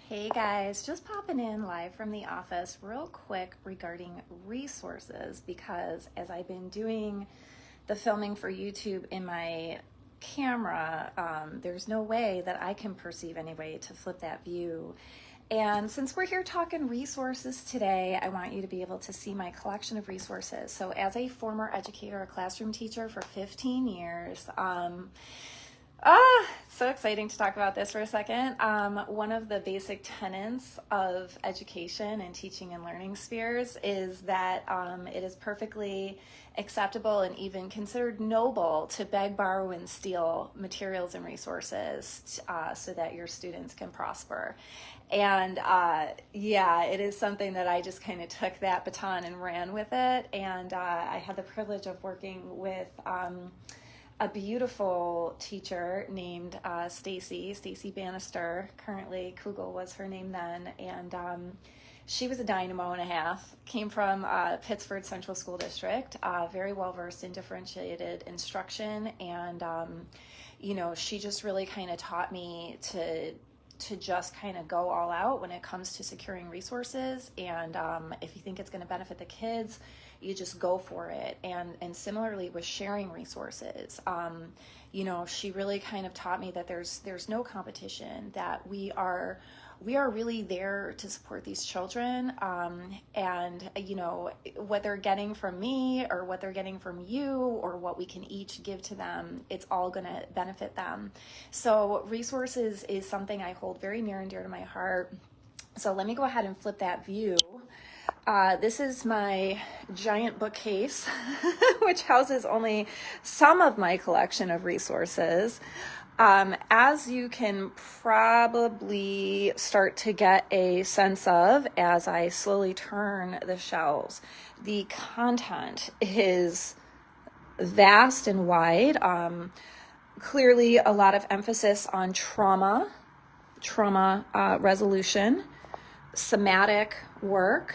Hey guys, just popping in live from the office real quick regarding resources, because as I've been doing the filming for YouTube in my camera, there's no way that I can perceive any way to flip that view. And since we're here talking resources today, I want you to be able to see my collection of resources. So as a former educator, a classroom teacher for 15 years, so exciting to talk about this for a second. One of the basic tenets of education and teaching and learning spheres is that it is perfectly acceptable and even considered noble to beg, borrow, and steal materials and resources so that your students can prosper. And it is something that I just kind of took that baton and ran with it. And I had the privilege of working with a beautiful teacher named Stacy Bannister. Currently, Kugel was her name then, and she was a dynamo and a half. Came from Pittsford Central School District, very well versed in differentiated instruction, and she just really kind of taught me to just kind of go all out when it comes to securing resources. And if you think it's going to benefit the kids, you just go for it. And similarly with sharing resources, she really kind of taught me that there's no competition, that we are really there to support these children, and what they're getting from me or what they're getting from you or what we can each give to them, it's all going to benefit them. So resources is something I hold very near and dear to my heart. So let me go ahead and flip that view. This is my giant bookcase, which houses only some of my collection of resources. As you can probably start to get a sense of as I slowly turn the shelves, the content is vast and wide. Clearly a lot of emphasis on trauma resolution, somatic work,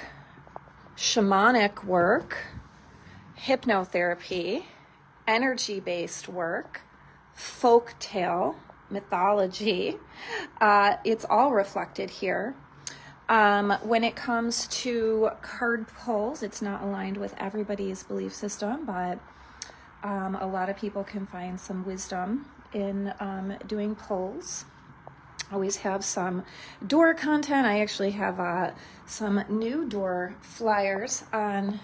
shamanic work, hypnotherapy, energy-based work, folktale, mythology. It's all reflected here. When it comes to card pulls, it's not aligned with everybody's belief system, but a lot of people can find some wisdom in doing pulls. Always have some door content. I actually have some new door flyers on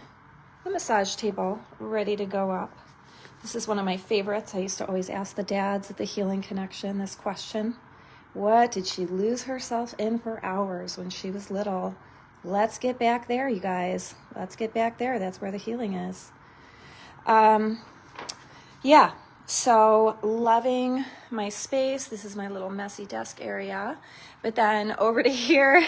the massage table ready to go up. This is one of my favorites. I used to always ask the dads at the Healing Connection this question: what did she lose herself in for hours when she was little? Let's get back there, you guys. Let's get back there. That's where the healing is. So loving my space. This is my little messy desk area. But then over to here,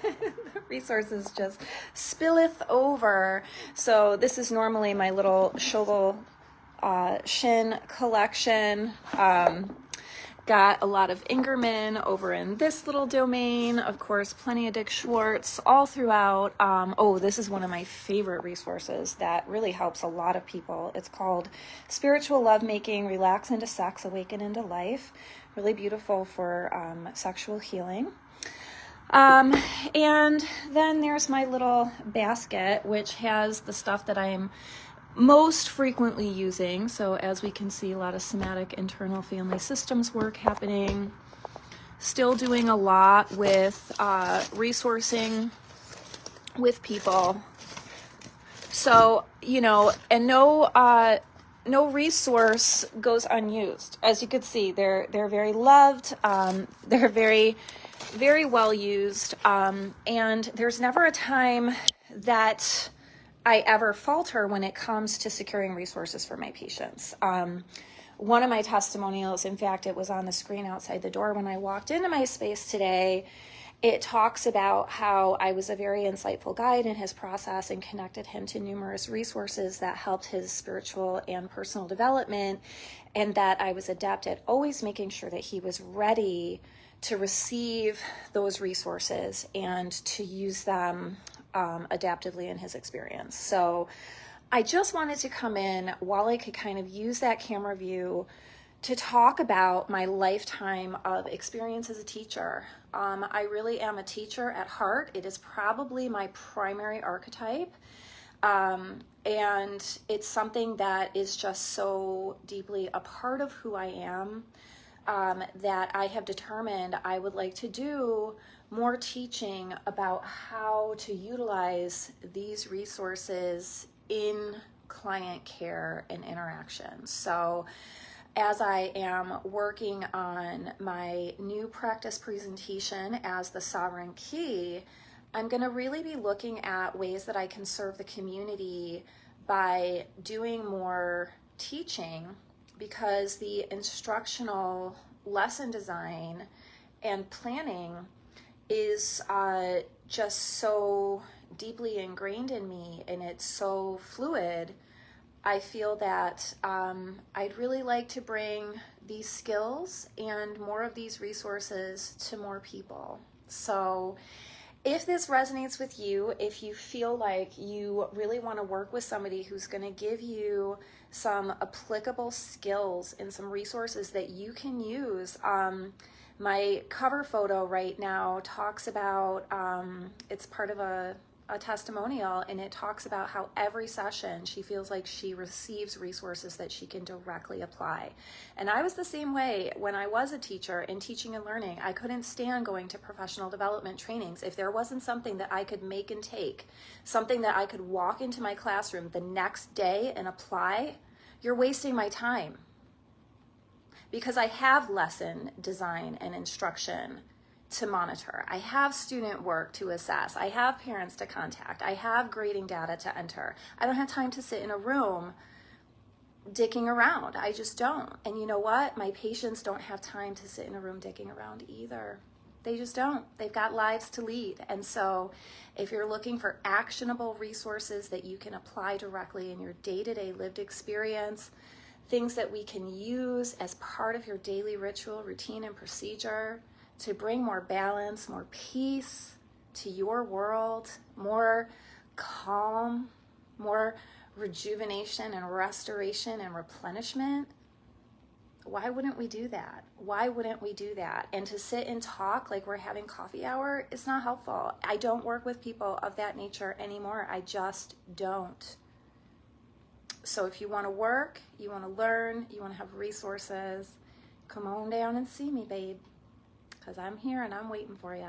the resources just spilleth over. So this is normally my little shovel shin collection. Got a lot of Ingerman over in this little domain. Of course, plenty of Dick Schwartz all throughout. This is one of my favorite resources that really helps a lot of people. It's called Spiritual Lovemaking, Relax into Sex, Awaken into Life. Really beautiful for sexual healing. And then there's my little basket, which has the stuff that I'm most frequently using. So as we can see, a lot of somatic internal family systems work happening. Still doing a lot with resourcing with people. So, and no resource goes unused. As you can see, they're very loved. They're very, very well used. And there's never a time that I ever falter when it comes to securing resources for my patients. One of my testimonials, in fact, it was on the screen outside the door when I walked into my space today. It talks about how I was a very insightful guide in his process and connected him to numerous resources that helped his spiritual and personal development, and that I was adept at always making sure that he was ready to receive those resources and to use them adaptively in his experience. So I just wanted to come in while I could kind of use that camera view to talk about my lifetime of experience as a teacher. I really am a teacher at heart. It is probably my primary archetype. And it's something that is just so deeply a part of who I am, that I have determined I would like to do more teaching about how to utilize these resources in client care and interaction. So as I am working on my new practice presentation as the Sovereign Key, I'm going to really be looking at ways that I can serve the community by doing more teaching, because the instructional lesson design and planning is just so deeply ingrained in me, and it's so fluid. I feel that I'd really like to bring these skills and more of these resources to more people. So if this resonates with you, if you feel like you really want to work with somebody who's going to give you some applicable skills and some resources that you can use, my cover photo right now talks about, it's part of a testimonial, and it talks about how every session she feels like she receives resources that she can directly apply. And I was the same way when I was a teacher in teaching and learning. I couldn't stand going to professional development trainings if there wasn't something that I could make and take, something that I could walk into my classroom the next day and apply. You're wasting my time, because I have lesson design and instruction to monitor. I have student work to assess. I have parents to contact. I have grading data to enter. I don't have time to sit in a room dicking around. I just don't. And you know what? My patients don't have time to sit in a room dicking around either. They just don't. They've got lives to lead. And so if you're looking for actionable resources that you can apply directly in your day-to-day lived experience, things that we can use as part of your daily ritual, routine, and procedure to bring more balance, more peace to your world, more calm, more rejuvenation and restoration and replenishment, why wouldn't we do that? Why wouldn't we do that? And to sit and talk like we're having coffee hour is not helpful. I don't work with people of that nature anymore. I just don't. So if you want to work, you want to learn, you want to have resources, come on down and see me, babe, because I'm here and I'm waiting for you.